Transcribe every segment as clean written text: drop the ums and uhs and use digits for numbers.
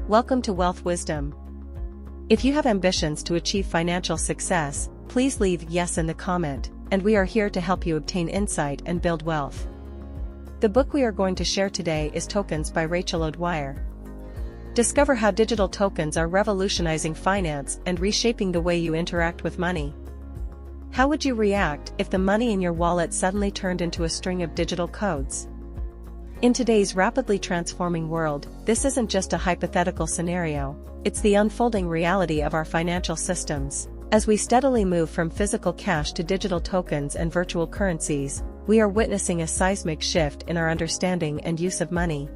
Welcome to Wealth Wisdom. If you have ambitions to achieve financial success, please leave yes in the comment, and we are here to help you obtain insight and build wealth. The book we are going to share today is Tokens by Rachel O'Dwyer. Discover how digital tokens are revolutionizing finance and reshaping the way you interact with money. How would you react if the money in your wallet suddenly turned into a string of digital codes? In today's rapidly transforming world, this isn't just a hypothetical scenario, it's the unfolding reality of our financial systems. As we steadily move from physical cash to digital tokens and virtual currencies, we are witnessing a seismic shift in our understanding and use of money.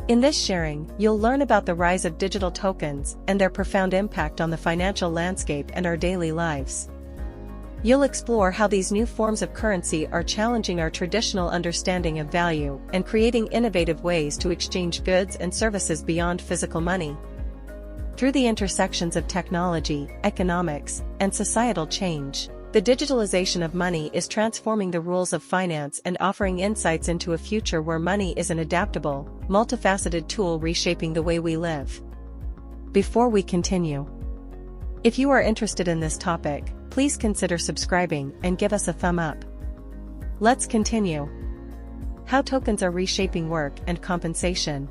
In this sharing, you'll learn about the rise of digital tokens and their profound impact on the financial landscape and our daily lives. You'll explore how these new forms of currency are challenging our traditional understanding of value and creating innovative ways to exchange goods and services beyond physical money. Through the intersections of technology, economics, and societal change, the digitalization of money is transforming the rules of finance and offering insights into a future where money is an adaptable, multifaceted tool reshaping the way we live. Before we continue, if you are interested in this topic, please consider subscribing and give us a thumb up. Let's continue. How tokens are reshaping work and compensation.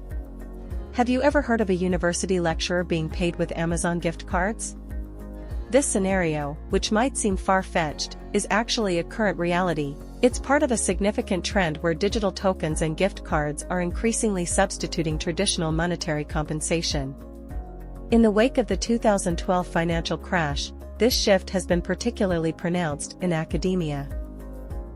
Have you ever heard of a university lecturer being paid with Amazon gift cards? This scenario, which might seem far-fetched, is actually a current reality. It's part of a significant trend where digital tokens and gift cards are increasingly substituting traditional monetary compensation. In the wake of the 2012 financial crash, this shift has been particularly pronounced in academia.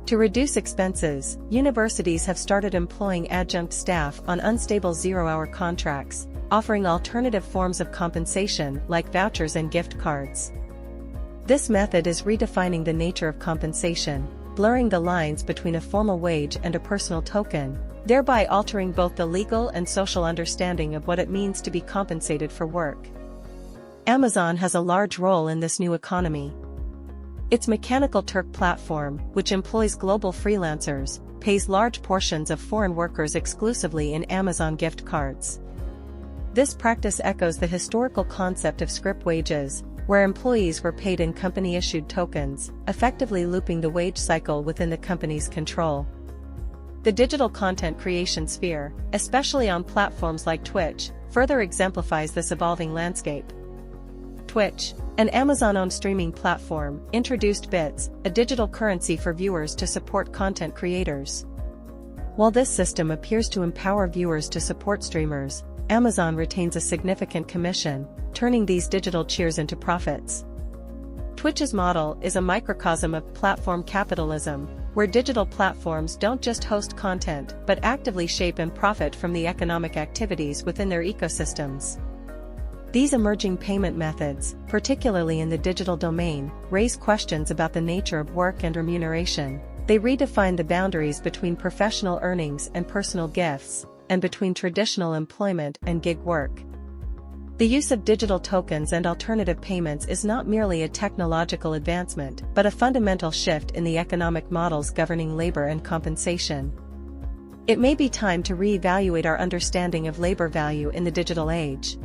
To reduce expenses, universities have started employing adjunct staff on unstable zero-hour contracts, offering alternative forms of compensation like vouchers and gift cards. This method is redefining the nature of compensation, blurring the lines between a formal wage and a personal token, thereby altering both the legal and social understanding of what it means to be compensated for work. Amazon has a large role in this new economy. Its Mechanical Turk platform, which employs global freelancers, pays large portions of foreign workers exclusively in Amazon gift cards. This practice echoes the historical concept of scrip wages, where employees were paid in company-issued tokens, effectively looping the wage cycle within the company's control. The digital content creation sphere, especially on platforms like Twitch, further exemplifies this evolving landscape. Twitch, an Amazon-owned streaming platform, introduced bits, a digital currency for viewers to support content creators. While this system appears to empower viewers to support streamers, Amazon retains a significant commission, turning these digital cheers into profits. Twitch's model is a microcosm of platform capitalism, where digital platforms don't just host content but actively shape and profit from the economic activities within their ecosystems. These emerging payment methods, particularly in the digital domain, raise questions about the nature of work and remuneration. They redefine the boundaries between professional earnings and personal gifts, and between traditional employment and gig work. The use of digital tokens and alternative payments is not merely a technological advancement, but a fundamental shift in the economic models governing labor and compensation. It may be time to reevaluate our understanding of labor value in the digital age.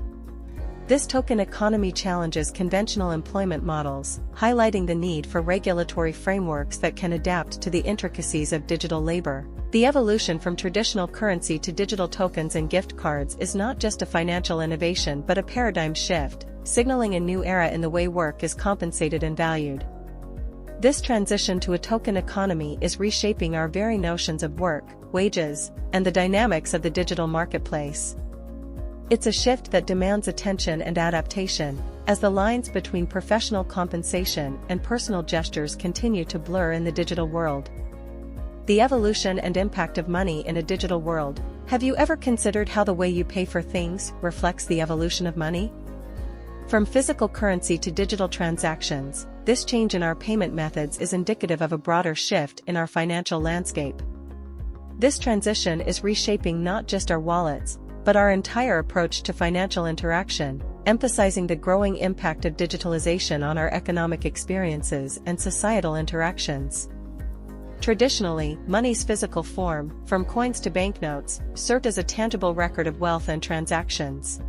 This token economy challenges conventional employment models, highlighting the need for regulatory frameworks that can adapt to the intricacies of digital labor. The evolution from traditional currency to digital tokens and gift cards is not just a financial innovation but a paradigm shift, signaling a new era in the way work is compensated and valued. This transition to a token economy is reshaping our very notions of work, wages, and the dynamics of the digital marketplace. It's a shift that demands attention and adaptation, as the lines between professional compensation and personal gestures continue to blur in the digital world. The evolution and impact of money in a digital world. Have you ever considered how the way you pay for things reflects the evolution of money? From physical currency to digital transactions, this change in our payment methods is indicative of a broader shift in our financial landscape. This transition is reshaping not just our wallets, but our entire approach to financial interaction, emphasizing the growing impact of digitalization on our economic experiences and societal interactions. Traditionally, money's physical form, from coins to banknotes, served as a tangible record of wealth and transactions.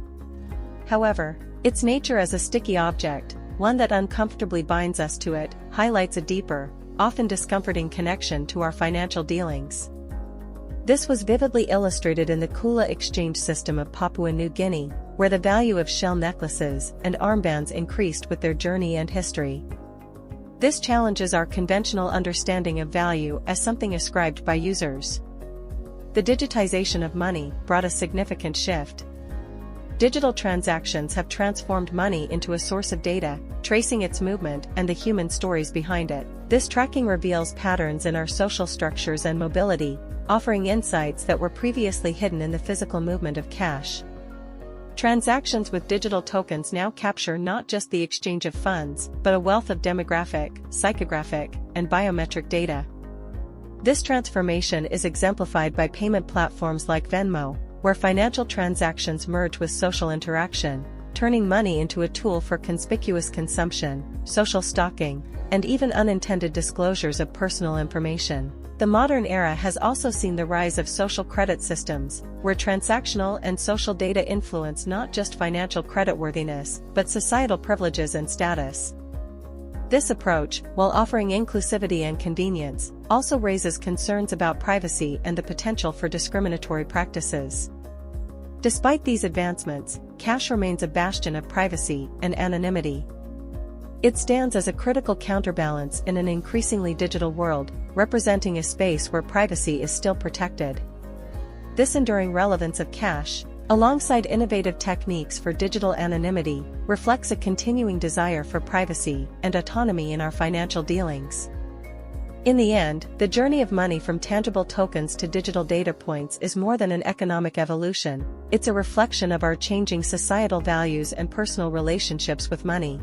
However, its nature as a sticky object, one that uncomfortably binds us to it, highlights a deeper, often discomforting connection to our financial dealings. This was vividly illustrated in the Kula exchange system of Papua New Guinea, where the value of shell necklaces and armbands increased with their journey and history. This challenges our conventional understanding of value as something ascribed by users. The digitization of money brought a significant shift. Digital transactions have transformed money into a source of data, tracing its movement and the human stories behind it. This tracking reveals patterns in our social structures and mobility, offering insights that were previously hidden in the physical movement of cash. Transactions with digital tokens now capture not just the exchange of funds, but a wealth of demographic, psychographic, and biometric data. This transformation is exemplified by payment platforms like Venmo, where financial transactions merge with social interaction, turning money into a tool for conspicuous consumption, social stalking, and even unintended disclosures of personal information. The modern era has also seen the rise of social credit systems, where transactional and social data influence not just financial creditworthiness, but societal privileges and status. This approach, while offering inclusivity and convenience, also raises concerns about privacy and the potential for discriminatory practices. Despite these advancements, cash remains a bastion of privacy and anonymity. It stands as a critical counterbalance in an increasingly digital world, representing a space where privacy is still protected. This enduring relevance of cash, alongside innovative techniques for digital anonymity, reflects a continuing desire for privacy and autonomy in our financial dealings. In the end, the journey of money from tangible tokens to digital data points is more than an economic evolution, it's a reflection of our changing societal values and personal relationships with money.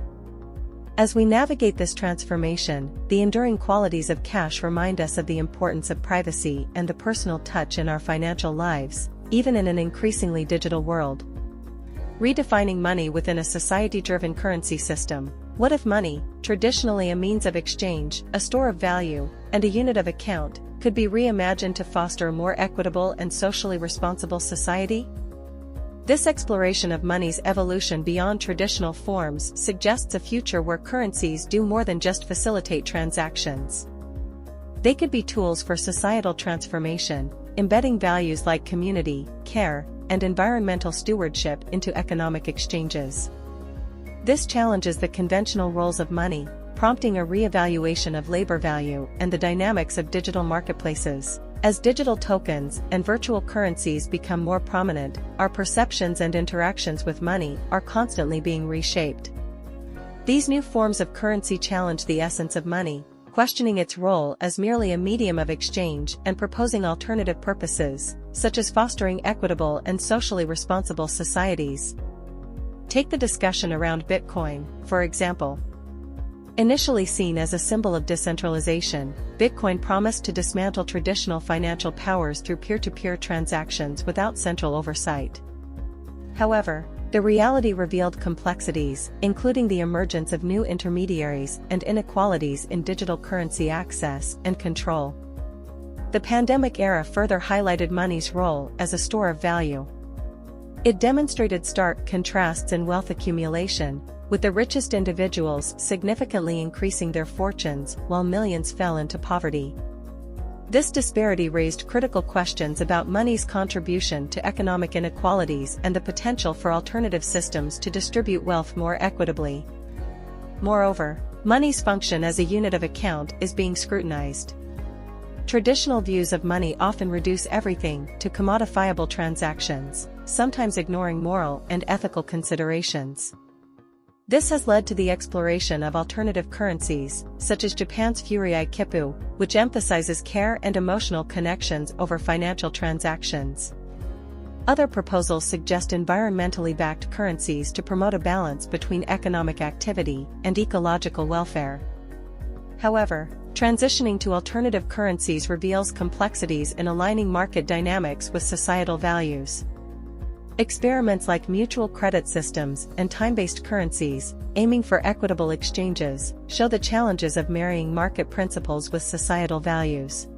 As we navigate this transformation, the enduring qualities of cash remind us of the importance of privacy and the personal touch in our financial lives, even in an increasingly digital world. Redefining money within a society-driven currency system. What if money, traditionally a means of exchange, a store of value, and a unit of account, could be reimagined to foster a more equitable and socially responsible society? This exploration of money's evolution beyond traditional forms suggests a future where currencies do more than just facilitate transactions. They could be tools for societal transformation, embedding values like community, care, and environmental stewardship into economic exchanges. This challenges the conventional roles of money, prompting a re-evaluation of labor value and the dynamics of digital marketplaces. As digital tokens and virtual currencies become more prominent, our perceptions and interactions with money are constantly being reshaped. These new forms of currency challenge the essence of money, questioning its role as merely a medium of exchange and proposing alternative purposes, such as fostering equitable and socially responsible societies. Take the discussion around Bitcoin, for example. Initially seen as a symbol of decentralization, Bitcoin promised to dismantle traditional financial powers through peer-to-peer transactions without central oversight. However, the reality revealed complexities, including the emergence of new intermediaries and inequalities in digital currency access and control. The pandemic era further highlighted money's role as a store of value. It demonstrated stark contrasts in wealth accumulation, with the richest individuals significantly increasing their fortunes while millions fell into poverty. This disparity raised critical questions about money's contribution to economic inequalities and the potential for alternative systems to distribute wealth more equitably. Moreover, money's function as a unit of account is being scrutinized. Traditional views of money often reduce everything to commodifiable transactions, sometimes ignoring moral and ethical considerations. This has led to the exploration of alternative currencies, such as Japan's Furei Kippu, which emphasizes care and emotional connections over financial transactions. Other proposals suggest environmentally backed currencies to promote a balance between economic activity and ecological welfare. However, transitioning to alternative currencies reveals complexities in aligning market dynamics with societal values. Experiments like mutual credit systems and time-based currencies, aiming for equitable exchanges, show the challenges of marrying market principles with societal values.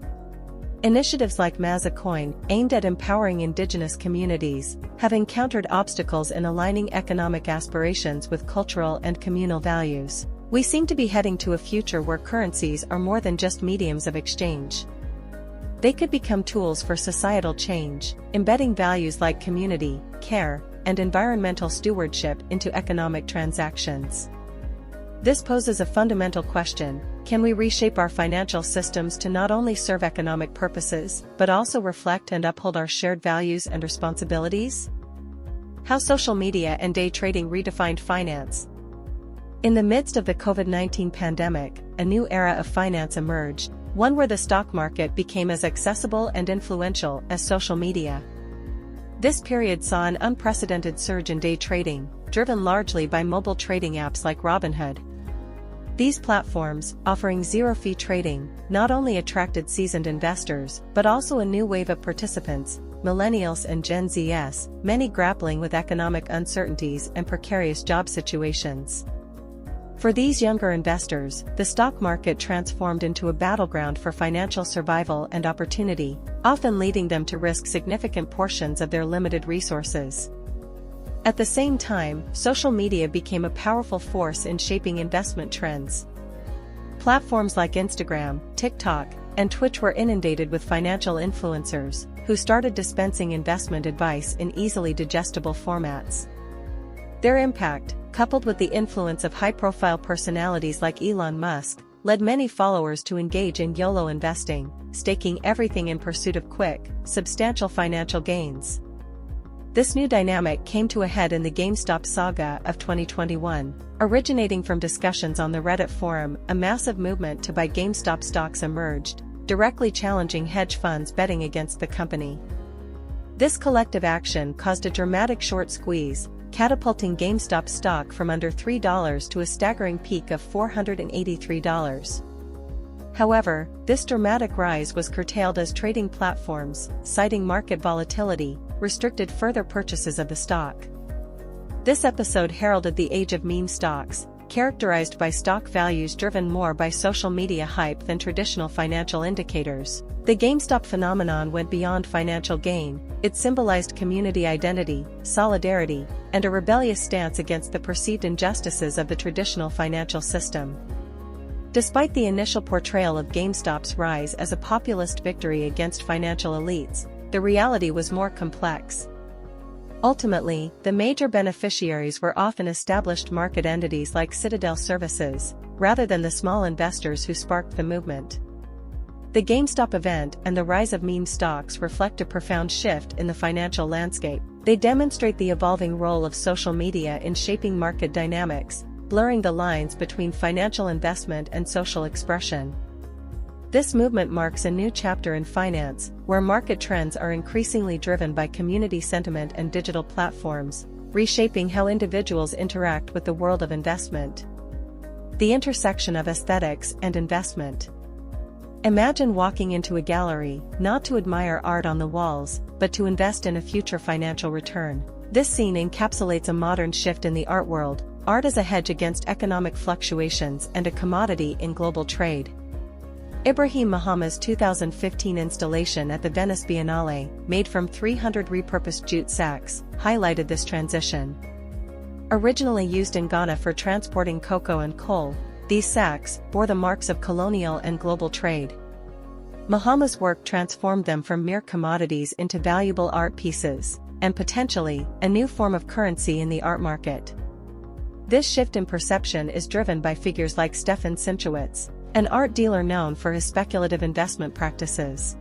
Initiatives like Mazacoin, aimed at empowering indigenous communities, have encountered obstacles in aligning economic aspirations with cultural and communal values. We seem to be heading to a future where currencies are more than just mediums of exchange. They could become tools for societal change, embedding values like community, care, and environmental stewardship into economic transactions. This poses a fundamental question: can we reshape our financial systems to not only serve economic purposes, but also reflect and uphold our shared values and responsibilities? How social media and day trading redefined finance. In the midst of the COVID-19 pandemic, a new era of finance emerged, one where the stock market became as accessible and influential as social media. This period saw an unprecedented surge in day trading, driven largely by mobile trading apps like Robinhood. These platforms, offering zero-fee trading, not only attracted seasoned investors but also a new wave of participants, millennials and Gen Zs, many grappling with economic uncertainties and precarious job situations. For these younger investors, the stock market transformed into a battleground for financial survival and opportunity, often leading them to risk significant portions of their limited resources. At the same time, social media became a powerful force in shaping investment trends. Platforms like Instagram, TikTok, and Twitch were inundated with financial influencers, who started dispensing investment advice in easily digestible formats. Their impact, coupled with the influence of high-profile personalities like Elon Musk, led many followers to engage in YOLO investing, staking everything in pursuit of quick, substantial financial gains. This new dynamic came to a head in the GameStop saga of 2021. Originating from discussions on the Reddit forum, a massive movement to buy GameStop stocks emerged, directly challenging hedge funds betting against the company. This collective action caused a dramatic short squeeze, catapulting GameStop stock from under $3 to a staggering peak of $483. However, this dramatic rise was curtailed as trading platforms, citing market volatility, restricted further purchases of the stock. This episode heralded the age of meme stocks, characterized by stock values driven more by social media hype than traditional financial indicators. The GameStop phenomenon went beyond financial gain. It symbolized community identity, solidarity, and a rebellious stance against the perceived injustices of the traditional financial system. Despite the initial portrayal of GameStop's rise as a populist victory against financial elites, the reality was more complex. Ultimately, the major beneficiaries were often established market entities like Citadel Services, rather than the small investors who sparked the movement. The GameStop event and the rise of meme stocks reflect a profound shift in the financial landscape. They demonstrate the evolving role of social media in shaping market dynamics, blurring the lines between financial investment and social expression. This movement marks a new chapter in finance, where market trends are increasingly driven by community sentiment and digital platforms, reshaping how individuals interact with the world of investment. The intersection of aesthetics and investment. Imagine walking into a gallery, not to admire art on the walls, but to invest in a future financial return. This scene encapsulates a modern shift in the art world. Art as a hedge against economic fluctuations and a commodity in global trade. Ibrahim Mahama's 2015 installation at the Venice Biennale, made from 300 repurposed jute sacks, highlighted this transition. Originally used in Ghana for transporting cocoa and coal, these sacks bore the marks of colonial and global trade. Mahama's work transformed them from mere commodities into valuable art pieces, and potentially, a new form of currency in the art market. This shift in perception is driven by figures like Stefan Sinchowitz, an art dealer known for his speculative investment practices.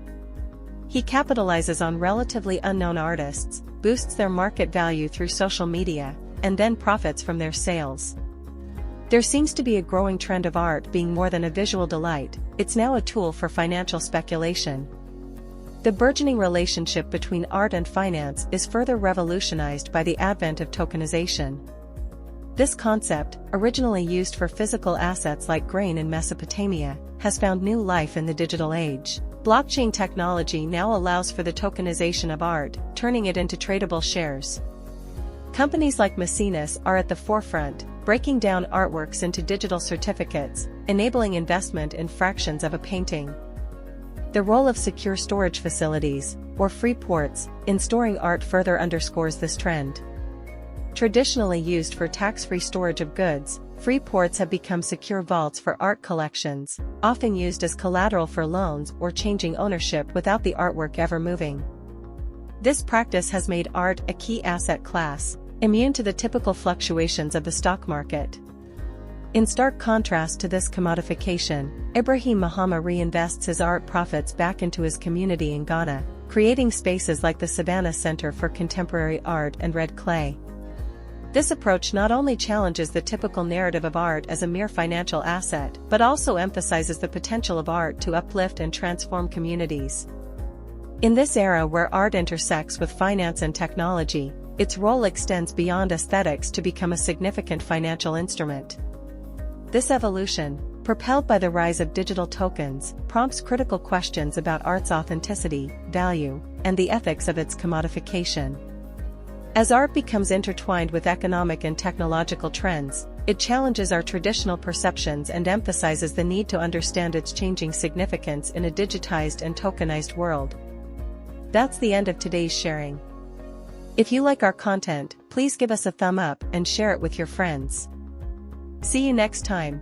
He capitalizes on relatively unknown artists, boosts their market value through social media, and then profits from their sales. There seems to be a growing trend of art being more than a visual delight. It's now a tool for financial speculation. The burgeoning relationship between art and finance is further revolutionized by the advent of tokenization. This concept, originally used for physical assets like grain in Mesopotamia, has found new life in the digital age. Blockchain technology now allows for the tokenization of art, turning it into tradable shares. Companies like Maecenas are at the forefront, breaking down artworks into digital certificates, enabling investment in fractions of a painting. The role of secure storage facilities, or free ports, in storing art further underscores this trend. Traditionally used for tax-free storage of goods, free ports have become secure vaults for art collections, often used as collateral for loans or changing ownership without the artwork ever moving. This practice has made art a key asset class, immune to the typical fluctuations of the stock market. In stark contrast to this commodification, Ibrahim Mahama reinvests his art profits back into his community in Ghana, creating spaces like the Savannah Center for Contemporary Art and Red Clay. This approach not only challenges the typical narrative of art as a mere financial asset, but also emphasizes the potential of art to uplift and transform communities. In this era where art intersects with finance and technology, its role extends beyond aesthetics to become a significant financial instrument. This evolution, propelled by the rise of digital tokens, prompts critical questions about art's authenticity, value, and the ethics of its commodification. As art becomes intertwined with economic and technological trends, it challenges our traditional perceptions and emphasizes the need to understand its changing significance in a digitized and tokenized world. That's the end of today's sharing. If you like our content, please give us a thumb up and share it with your friends. See you next time.